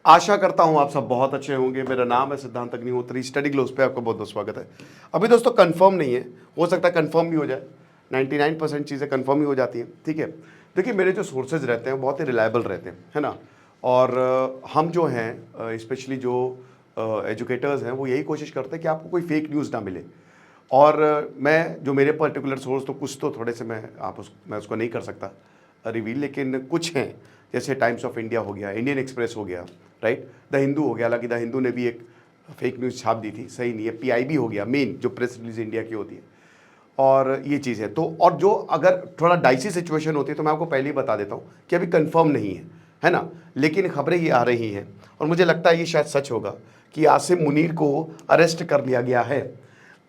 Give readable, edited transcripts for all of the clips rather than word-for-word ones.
आशा करता हूं आप सब बहुत अच्छे होंगे। मेरा नाम है सिद्धांत अग्निहोत्री। स्टडी ग्लोस पे आपका बहुत बहुत स्वागत है। अभी दोस्तों कंफर्म नहीं है, हो सकता है कंफर्म भी हो जाए। 99% चीज़ें कंफर्म ही हो जाती हैं, ठीक है। देखिए मेरे जो सोर्सेज रहते हैं बहुत ही रिलायबल रहते हैं, है ना। और हम जो हैं स्पेशली जो एजुकेटर्स हैं वो यही कोशिश करते हैं कि आपको कोई फेक न्यूज़ ना मिले। और मैं जो मेरे पर्टिकुलर सोर्स तो कुछ तो थोड़े से मैं उसको नहीं कर सकता रिवील, लेकिन कुछ हैं जैसे टाइम्स ऑफ इंडिया हो गया, इंडियन एक्सप्रेस हो गया, राइट, द हिंदू हो गया। हालांकि द हिंदू ने भी एक फेक न्यूज़ छाप दी थी, सही नहीं है। पीआईबी हो गया, मेन जो प्रेस रिलीज इंडिया की होती है। और ये चीज़ है तो, और जो अगर थोड़ा डाइसी सिचुएशन होती है तो मैं आपको पहले ही बता देता हूँ कि अभी कंफर्म नहीं है ना, लेकिन खबरें ये आ रही हैं और मुझे लगता है ये शायद सच होगा कि आसिम मुनीर को अरेस्ट कर लिया गया है।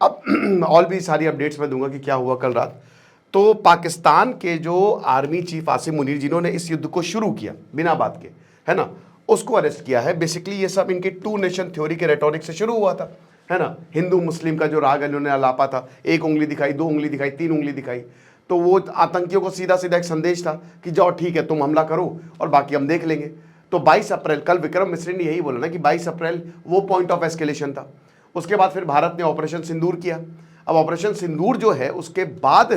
अब और भी सारी अपडेट्स मैं दूंगा कि क्या हुआ कल रात। तो पाकिस्तान के जो आर्मी चीफ आसिम मुनीर, जिन्होंने इस युद्ध को शुरू किया बिना बात के, है ना, उसको अरेस्ट किया है। बेसिकली ये सब इनके टू नेशन थ्योरी के रेटोरिक से शुरू हुआ था, है ना। हिंदू मुस्लिम का जो राग इन्होंने अलापा था, एक उंगली दिखाई, दो उंगली दिखाई, तीन उंगली दिखाई, तो वो आतंकियों को सीधा सीधा एक संदेश था कि जाओ ठीक है तुम हमला करो और बाकी हम देख लेंगे। तो 22 अप्रैल, कल विक्रम मिश्री ने यही बोला ना कि 22 अप्रैल वो पॉइंट ऑफ एस्केलेशन था। उसके बाद फिर भारत ने ऑपरेशन सिंदूर किया। अब ऑपरेशन सिंदूर जो है उसके बाद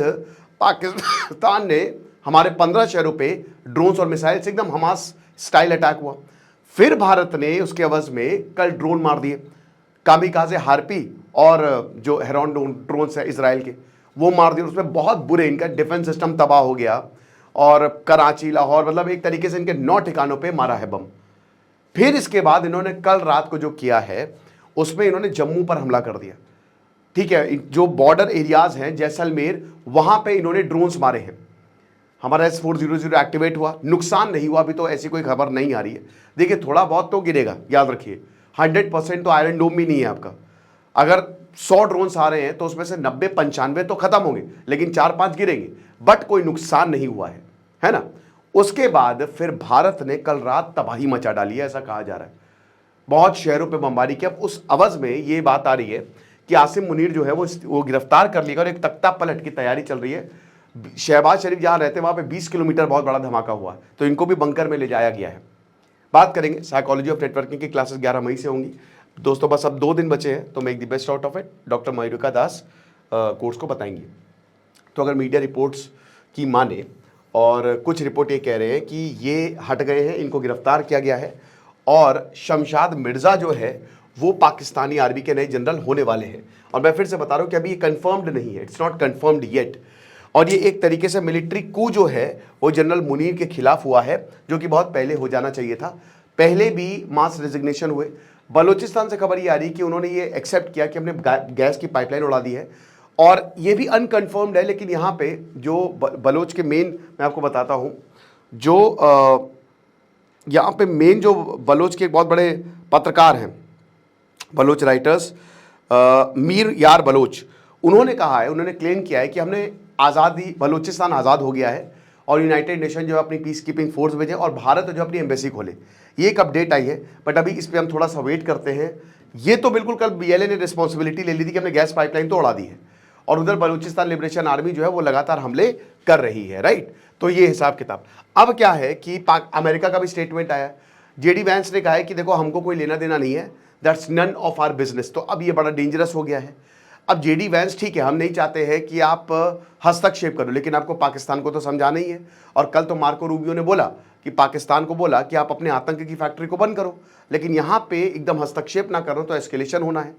पाकिस्तान ने हमारे 15 शहरों पे ड्रोन्स और मिसाइल से एकदम हमास स्टाइल अटैक हुआ। फिर भारत ने उसके अवज में कल ड्रोन मार दिए, कामिकाज़े हार्पी और जो हेरॉन ड्रोन्स है इसराइल के, वो मार दिए। उसमें बहुत बुरे इनका डिफेंस सिस्टम तबाह हो गया और कराची, लाहौर, मतलब एक तरीके से इनके 9 ठिकानों पे मारा है बम। फिर इसके बाद इन्होंने कल रात को जो किया है उसमें इन्होंने जम्मू पर हमला कर दिया, ठीक है। जो बॉर्डर एरियाज हैं जैसलमेर, वहां पे इन्होंने ड्रोन्स मारे हैं। हमारा S400 एक्टिवेट हुआ, नुकसान नहीं हुआ अभी तो, ऐसी कोई खबर नहीं आ रही है। देखिए थोड़ा बहुत तो गिरेगा, याद रखिए 100% तो आयरन डोम भी नहीं है आपका। अगर 100 ड्रोन्स आ रहे हैं तो उसमें से 90-95 तो खत्म होंगे, लेकिन 4-5 गिरेंगे, बट कोई नुकसान नहीं हुआ है ना। उसके बाद फिर भारत ने कल रात तबाही मचा डाली है, ऐसा कहा जा रहा है। बहुत शहरों पे बमबारी की। अब उस अवज में ये बात आ रही है कि आसिम मुनीर जो है वो गिरफ्तार कर लिया और एक तख्ता पलट की तैयारी चल रही है। शहबाज शरीफ जहां रहते हैं वहां पे 20 किलोमीटर बहुत बड़ा धमाका हुआ, तो इनको भी बंकर में ले जाया गया है। बात करेंगे साइकोलॉजी ऑफ नेटवर्किंग की क्लासेस 11 मई से होंगी दोस्तों। बस अब 2 दिन बचे हैं तो make the best out of it. Doctor Mayurika Das course को बताएंगी। तो अगर मीडिया रिपोर्ट्स की माने, और कुछ रिपोर्ट ये कह रहे हैं कि ये हट गए हैं, इनको गिरफ्तार किया गया है और शमशाद मिर्जा जो है वो पाकिस्तानी आर्मी के नए जनरल होने वाले हैं। और मैं फिर से बता रहा हूं कि अभी ये कंफर्म्ड नहीं है, इट्स नॉट कंफर्म्ड येट। और ये एक तरीके से मिलिट्री कू जो है वो जनरल मुनीर के खिलाफ हुआ है, जो कि बहुत पहले हो जाना चाहिए था। पहले भी मास रेजिग्नेशन हुए। बलूचिस्तान से खबर ये आ रही है कि उन्होंने ये एक्सेप्ट किया कि हमने गैस की पाइपलाइन उड़ा दी है, और ये भी अनकन्फर्म्ड है। लेकिन यहाँ पे जो बलोच के मेन, मैं आपको बताता हूँ, जो यहाँ पे मेन जो बलोच के बहुत बड़े पत्रकार हैं, बलोच राइटर्स, मीर यार बलोच, उन्होंने कहा है, उन्होंने क्लेम किया है कि हमने आज़ादी, बलूचिस्तान आज़ाद हो गया है और यूनाइटेड नेशन जो अपनी पीस कीपिंग फोर्स भेजे और भारत जो अपनी एम्बेसी खोले। ये एक अपडेट आई है, बट अभी इस पर हम थोड़ा सा वेट करते हैं। ये तो बिल्कुल कल बीएलए ने रिस्पॉन्सिबिलिटी ले ली थी कि हमने गैस पाइपलाइन तो उड़ा दी है, और उधर बलूचिस्तान लिबरेशन आर्मी जो है वो लगातार हमले कर रही है, राइट। तो ये हिसाब किताब। अब क्या है कि अमेरिका का भी स्टेटमेंट आया। जेडी वैंस ने कहा है कि देखो हमको कोई लेना देना नहीं है, that's none of our business. तो अब ये बड़ा डेंजरस हो गया है। अब जेडी वैंस, ठीक है, हम नहीं चाहते हैं कि आप हस्तक्षेप करो, लेकिन आपको पाकिस्तान को तो समझाना ही है। और कल तो मार्को रूबियो ने बोला कि पाकिस्तान को बोला कि आप अपने आतंक की फैक्ट्री को बंद करो, लेकिन यहाँ पे एकदम हस्तक्षेप ना करो तो एस्केलेशन होना है।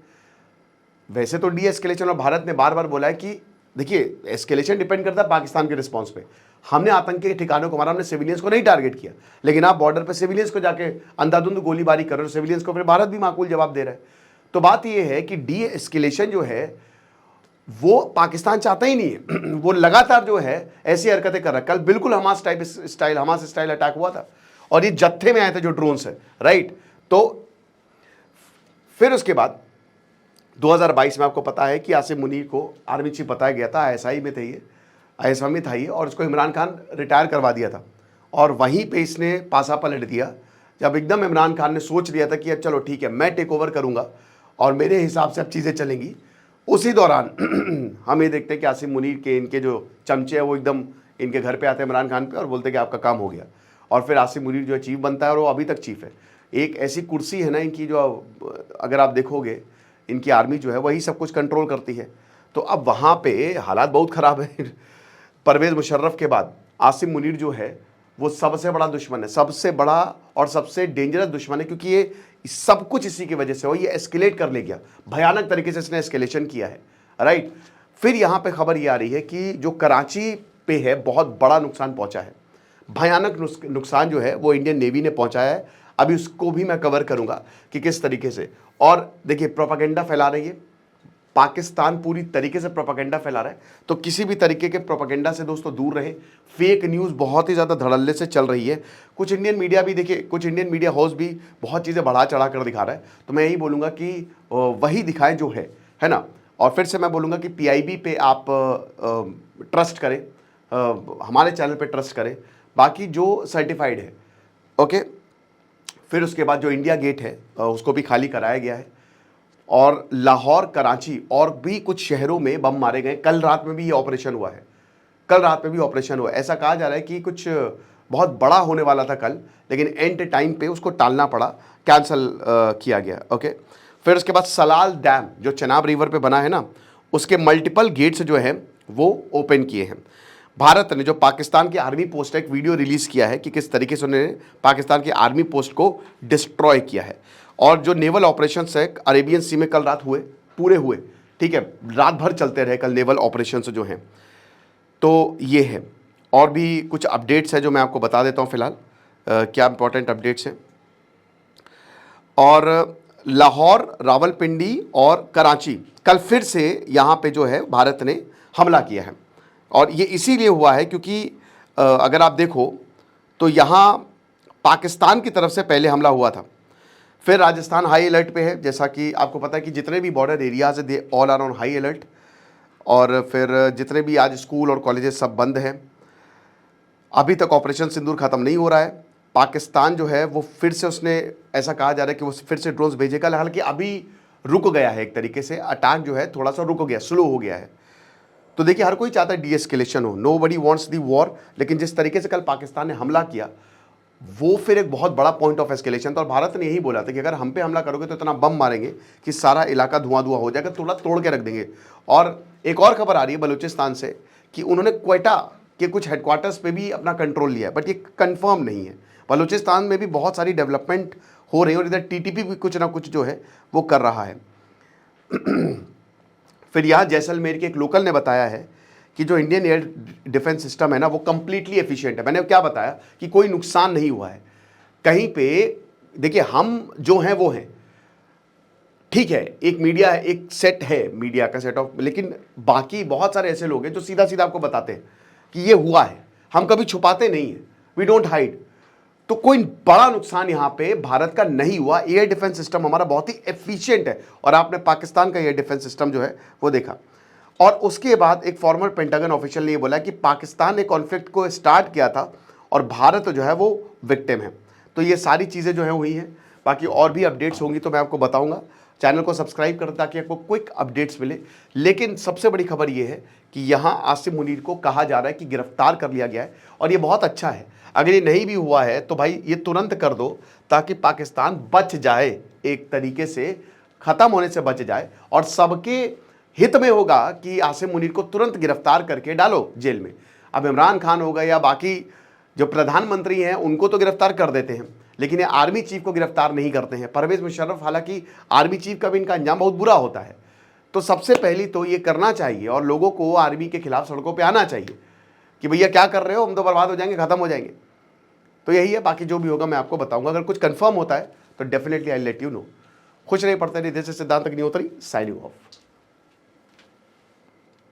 वैसे तो डी एस्केलेशन, और भारत ने बार बार बोला है कि देखिए एस्केलेशन डिपेंड करता है पाकिस्तान के रिस्पॉन्स पे। हमने आतंकी के ठिकानों को मारा, हमने सिविलियंस को नहीं टारगेट किया, लेकिन आप बॉर्डर पे सिविलियंस को जाके अंधाधुंध गोलीबारी कर रहे हो सिविलियंस को, फिर भारत भी माकूल जवाब दे रहा है। तो बात यह है कि डी एस्केलेशन जो है वो पाकिस्तान चाहता ही नहीं है। वो लगातार जो है ऐसी हरकतें कर रहा है। कल बिल्कुल हमास स्टाइल अटैक हुआ था, और ये जत्थे में आए थे जो ड्रोन्स है, राइट। तो फिर उसके बाद 2022 में आपको पता है कि आसिम मुनीर को आर्मी चीफ बताया गया था, आईएसआई में थे ये, आईएसआई में था ये, और इसको इमरान खान रिटायर करवा दिया था। और वहीं पे इसने पासा पलट दिया जब एकदम इमरान खान ने सोच लिया था कि अब चलो ठीक है मैं टेक ओवर करूंगा और मेरे हिसाब से अब चीज़ें चलेंगी। उसी दौरान हम ये देखते हैं कि आसिम मुनीर के इनके जो चमचे हैं वो एकदम इनके घर पे आते हैं इमरान खान पे और बोलते हैं कि आपका काम हो गया। और फिर आसिम मुनीर जो है चीफ बनता है, और वो अभी तक चीफ है। एक ऐसी कुर्सी है ना इनकी, जो अगर आप देखोगे इनकी आर्मी जो है वही सब कुछ कंट्रोल करती है। तो अब वहाँ पे हालात बहुत ख़राब है। परवेज़ मुशर्रफ के बाद आसिम मुनीर जो है वो सबसे बड़ा दुश्मन है, सबसे बड़ा और सबसे डेंजरस दुश्मन है, क्योंकि ये सब कुछ इसी की वजह से हो। ये एस्केलेट कर ले गया, भयानक तरीके से इसने एस्केलेशन किया है, राइट। फिर यहाँ पे खबर ये आ रही है कि जो कराची पे है बहुत बड़ा नुकसान पहुँचा है, भयानक नुकसान जो है वो इंडियन नेवी ने पहुँचाया है। अभी उसको भी मैं कवर करूँगा कि किस तरीके से। और देखिए प्रोपेगेंडा फैला रही है पाकिस्तान, पूरी तरीके से प्रोपेगेंडा फैला रहा है, तो किसी भी तरीके के प्रोपेगेंडा से दोस्तों दूर रहे। फेक न्यूज़ बहुत ही ज़्यादा धड़ल्ले से चल रही है। कुछ इंडियन मीडिया भी देखिए, कुछ इंडियन मीडिया हाउस भी बहुत चीज़ें बढ़ा चढ़ा कर दिखा रहा है। तो मैं यही बोलूँगा कि वही दिखाएं जो है ना। और फिर से मैं बोलूँगा कि PIB पे आप ट्रस्ट करें, हमारे चैनल पे ट्रस्ट करें, बाकी जो सर्टिफाइड है, ओके। फिर उसके बाद जो इंडिया गेट है उसको भी खाली कराया गया है। और लाहौर, कराची और भी कुछ शहरों में बम मारे गए। कल रात में भी ये ऑपरेशन हुआ है, कल रात में भी ऑपरेशन हुआ है। ऐसा कहा जा रहा है कि कुछ बहुत बड़ा होने वाला था कल, लेकिन एंड टाइम पे उसको टालना पड़ा, कैंसिल किया गया, ओके। फिर उसके बाद सलाल डैम जो चनाब रिवर पे बना है ना, उसके मल्टीपल गेट्स जो हैं वो ओपन किए हैं। भारत ने जो पाकिस्तान की आर्मी पोस्ट, एक वीडियो रिलीज़ किया है कि किस तरीके से उन्होंने पाकिस्तान की आर्मी पोस्ट को डिस्ट्रॉय किया है। और जो नेवल ऑपरेशंस है अरेबियन सी में कल रात हुए, पूरे हुए, ठीक है, रात भर चलते रहे कल नेवल ऑपरेशंस जो हैं। तो ये है, और भी कुछ अपडेट्स है जो मैं आपको बता देता हूँ फिलहाल, क्या इंपॉर्टेंट अपडेट्स हैं। और लाहौर, रावलपिंडी और कराची कल फिर से यहाँ पे जो है भारत ने हमला किया है। और ये इसीलिए हुआ है क्योंकि अगर आप देखो तो यहाँ पाकिस्तान की तरफ से पहले हमला हुआ था। फिर राजस्थान हाई अलर्ट पे है, जैसा कि आपको पता है कि जितने भी बॉर्डर एरियाज है they all are on high alert. और फिर जितने भी आज स्कूल और कॉलेजेस सब बंद हैं। अभी तक ऑपरेशन सिंदूर ख़त्म नहीं हो रहा है। पाकिस्तान जो है वो फिर से, उसने ऐसा कहा जा रहा है कि वो फिर से ड्रोन्स भेजेगा, हालांकि अभी रुक गया है, एक तरीके से अटैक जो है थोड़ा सा रुक गया, स्लो हो गया है। तो देखिए हर कोई चाहता है डीएस्केलेशन हो, nobody wants the war, लेकिन जिस तरीके से कल पाकिस्तान ने हमला किया वो फिर एक बहुत बड़ा पॉइंट ऑफ एस्केलेशन था। और भारत ने यही बोला था कि अगर हम पे हमला करोगे तो इतना बम मारेंगे कि सारा इलाका धुआं धुआं हो जाएगा, थोड़ा तोड़ के रख देंगे। और एक और खबर आ रही है बलूचिस्तान से कि उन्होंने क्वेटा के कुछ हेडक्वार्टर्स पे भी अपना कंट्रोल लिया है, बट ये कंफर्म नहीं है। बलूचिस्तान में भी बहुत सारी डेवलपमेंट हो रही है और इधर TTP भी कुछ ना कुछ जो है वो कर रहा है। फिर यहाँ जैसलमेर के एक लोकल ने बताया है कि जो इंडियन एयर डिफेंस सिस्टम है ना वो कंप्लीटली एफिशिएंट है। मैंने क्या बताया कि कोई नुकसान नहीं हुआ है कहीं पे। देखिए हम जो हैं वो हैं, ठीक है, एक मीडिया है, एक सेट है मीडिया का सेट ऑफ, लेकिन बाकी बहुत सारे ऐसे लोग हैं जो सीधा सीधा आपको बताते हैं कि ये हुआ है, हम कभी छुपाते नहीं हैं, वी डोंट हाइड। तो कोई बड़ा नुकसान यहाँ पे भारत का नहीं हुआ। एयर डिफेंस सिस्टम हमारा बहुत ही एफिशिएंट है। और आपने पाकिस्तान का एयर डिफेंस सिस्टम जो है वो देखा। और उसके बाद एक फॉर्मर पेंटागन ऑफिशियल ने ये बोला कि पाकिस्तान ने कॉन्फ्लिक्ट को स्टार्ट किया था और भारत जो है वो विक्टिम है। तो ये सारी चीज़ें जो है हुई हैं। बाकी और भी अपडेट्स होंगी तो मैं आपको बताऊंगा। चैनल को सब्सक्राइब करें ताकि आपको क्विक अपडेट्स मिले। लेकिन सबसे बड़ी खबर ये है कि यहाँ आसिम मुनीर को कहा जा रहा है कि गिरफ्तार कर लिया गया है, और ये बहुत अच्छा है। अगर ये नहीं भी हुआ है तो भाई ये तुरंत कर दो ताकि पाकिस्तान बच जाए, एक तरीके से ख़त्म होने से बच जाए। और सबके हित में होगा कि आसिम मुनीर को तुरंत गिरफ्तार करके डालो जेल में। अब इमरान खान हो गए या बाकी जो प्रधानमंत्री हैं उनको तो गिरफ्तार कर देते हैं, लेकिन ये आर्मी चीफ को गिरफ्तार नहीं करते हैं। परवेज़ मुशर्रफ, हालांकि आर्मी चीफ का भी इनका अंजाम बहुत बुरा होता है। तो सबसे पहली तो ये करना चाहिए और लोगों को आर्मी के खिलाफ सड़कों पे आना चाहिए कि भैया क्या कर रहे हो, हम तो बर्बाद हो जाएंगे, ख़त्म हो जाएंगे। तो यही है, बाकी जो भी होगा मैं आपको बताऊंगा। अगर कुछ कंफर्म होता है तो definitely I let you know. खुश रहिए, पढ़ते रहिए। दिस इज सिद्धांत अग्निहोत्री, साइनिंग ऑफ।